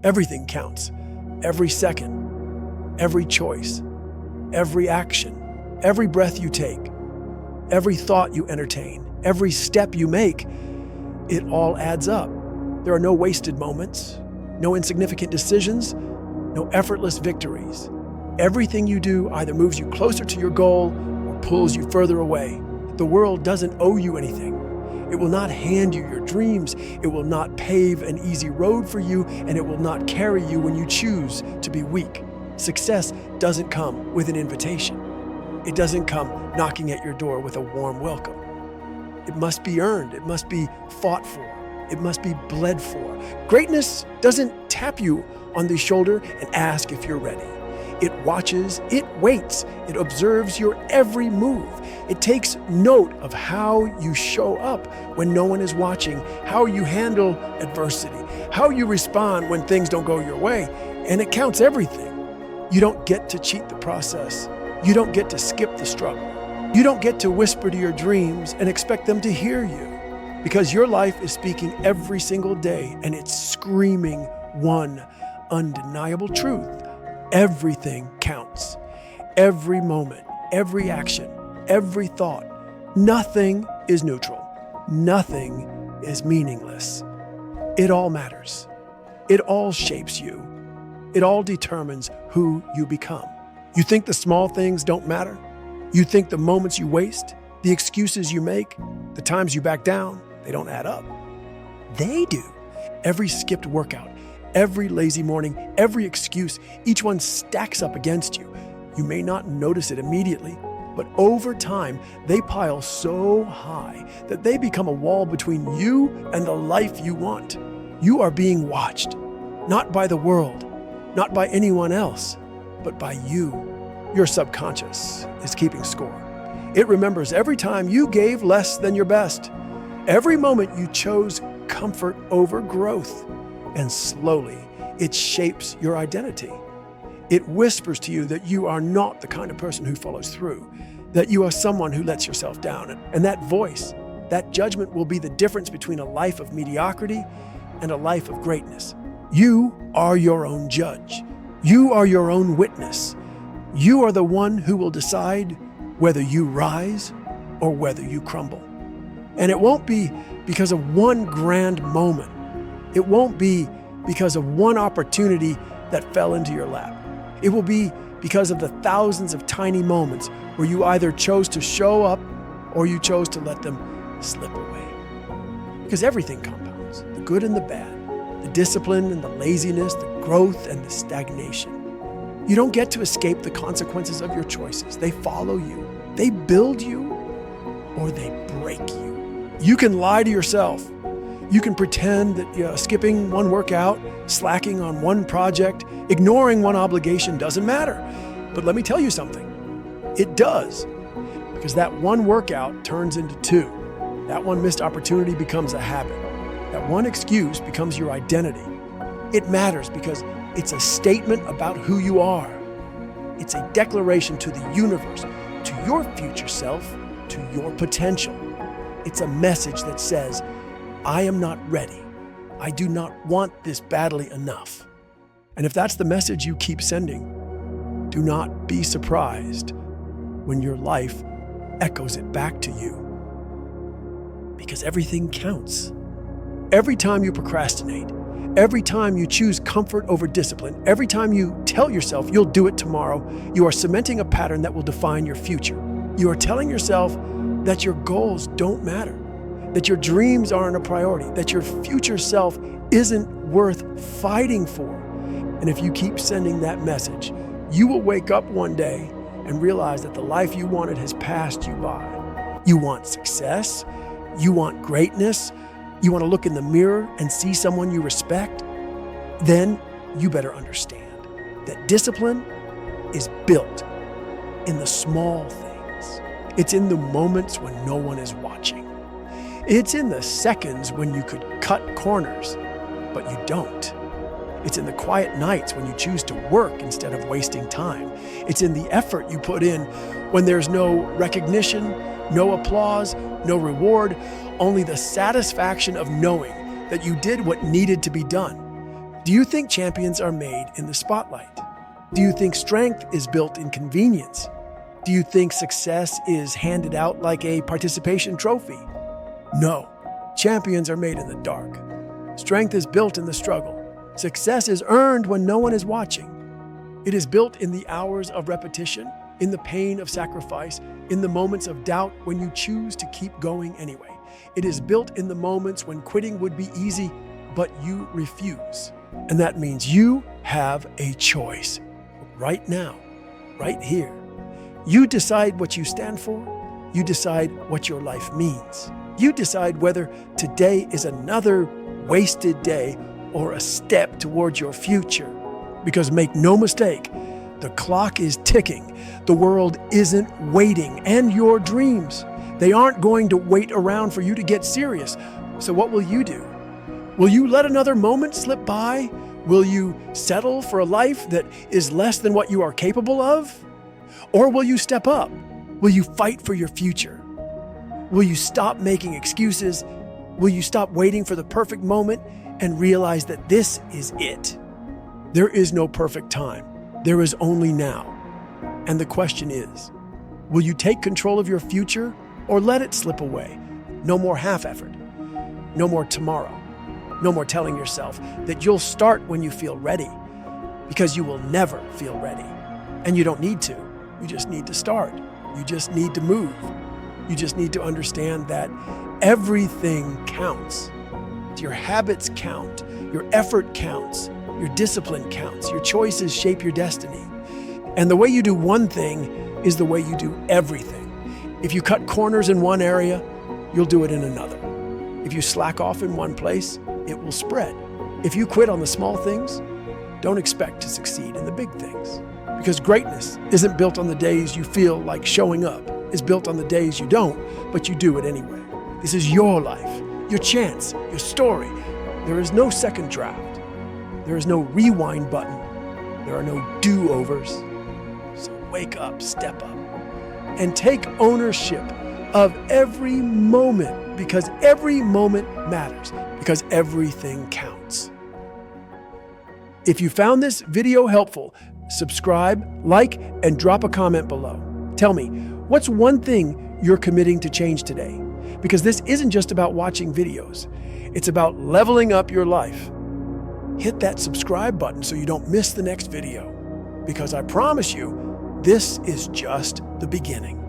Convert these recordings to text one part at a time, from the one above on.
Everything counts. Every second, every choice, every action, every breath you take, every thought you entertain, every step you make, it all adds up. There are no wasted moments, no insignificant decisions, no effortless victories. Everything you do either moves you closer to your goal or pulls you further away. The world doesn't owe you anything. It will not hand you your dreams. It will not pave an easy road for you, and it will not carry you when you choose to be weak. Success doesn't come with an invitation. It doesn't come knocking at your door with a warm welcome. It must be earned. It must be fought for. It must be bled for. Greatness doesn't tap you on the shoulder and ask if you're ready. It watches, it waits, it observes your every move. It takes note of how you show up when no one is watching, how you handle adversity, how you respond when things don't go your way, and it counts everything. You don't get to cheat the process. You don't get to skip the struggle. You don't get to whisper to your dreams and expect them to hear you, because your life is speaking every single day, and it's screaming one undeniable truth. Everything counts. Every moment, every action, every thought. Nothing is neutral. Nothing is meaningless. It all matters. It all shapes you. It all determines who you become. You think the small things don't matter? You think the moments you waste, the excuses you make, the times you back down, they don't add up? They do. Every skipped workout, every lazy morning, every excuse, each one stacks up against you. You may not notice it immediately, but over time, they pile so high that they become a wall between you and the life you want. You are being watched, not by the world, not by anyone else, but by you. Your subconscious is keeping score. It remembers every time you gave less than your best, every moment you chose comfort over growth, and slowly it shapes your identity. It whispers to you that you are not the kind of person who follows through, that you are someone who lets yourself down. And that voice, that judgment will be the difference between a life of mediocrity and a life of greatness. You are your own judge. You are your own witness. You are the one who will decide whether you rise or whether you crumble. And it won't be because of one grand moment. It won't be because of one opportunity that fell into your lap. It will be because of the thousands of tiny moments where you either chose to show up or you chose to let them slip away. Because everything compounds, the good and the bad, the discipline and the laziness, the growth and the stagnation. You don't get to escape the consequences of your choices. They follow you. They build you or they break you. You can lie to yourself. You can pretend that skipping one workout, slacking on one project, ignoring one obligation doesn't matter. But let me tell you something. It does. Because that one workout turns into two. That one missed opportunity becomes a habit. That one excuse becomes your identity. It matters because it's a statement about who you are. It's a declaration to the universe, to your future self, to your potential. It's a message that says, I am not ready. I do not want this badly enough. And if that's the message you keep sending, do not be surprised when your life echoes it back to you. Because everything counts. Every time you procrastinate, every time you choose comfort over discipline, every time you tell yourself you'll do it tomorrow, you are cementing a pattern that will define your future. You are telling yourself that your goals don't matter, that your dreams aren't a priority, that your future self isn't worth fighting for. And if you keep sending that message, you will wake up one day and realize that the life you wanted has passed you by. You want success, you want greatness, you want to look in the mirror and see someone you respect, then you better understand that discipline is built in the small things. It's in the moments when no one is watching. It's in the seconds when you could cut corners, but you don't. It's in the quiet nights when you choose to work instead of wasting time. It's in the effort you put in when there's no recognition, no applause, no reward, only the satisfaction of knowing that you did what needed to be done. Do you think champions are made in the spotlight? Do you think strength is built in convenience? Do you think success is handed out like a participation trophy? No. Champions are made in the dark. Strength is built in the struggle. Success is earned when no one is watching. It is built in the hours of repetition, in the pain of sacrifice, in the moments of doubt when you choose to keep going anyway. It is built in the moments when quitting would be easy, but you refuse. And that means you have a choice. Right now, right here. You decide what you stand for. You decide what your life means. You decide whether today is another wasted day or a step towards your future. Because make no mistake, the clock is ticking. The world isn't waiting, and your dreams, they aren't going to wait around for you to get serious. So what will you do? Will you let another moment slip by? Will you settle for a life that is less than what you are capable of? Or will you step up? Will you fight for your future? Will you stop making excuses? Will you stop waiting for the perfect moment and realize that this is it? There is no perfect time. There is only now. And the question is, will you take control of your future or let it slip away? No more half effort. No more tomorrow. No more telling yourself that you'll start when you feel ready, because you will never feel ready. And you don't need to. You just need to start. You just need to move. You just need to understand that everything counts. Your habits count. Your effort counts. Your discipline counts. Your choices shape your destiny. And the way you do one thing is the way you do everything. If you cut corners in one area, you'll do it in another. If you slack off in one place, it will spread. If you quit on the small things, don't expect to succeed in the big things. Because greatness isn't built on the days you feel like showing up. It's built on the days you don't, but you do it anyway. This is your life, your chance, your story. There is no second draft. There is no rewind button. There are no do-overs. So wake up, step up, and take ownership of every moment, because every moment matters, because everything counts. If you found this video helpful, subscribe, like, and drop a comment below. Tell me, what's one thing you're committing to change today? Because this isn't just about watching videos. It's about leveling up your life. Hit that subscribe button so you don't miss the next video. Because I promise you, this is just the beginning.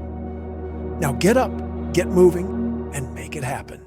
Now get up, get moving, and make it happen.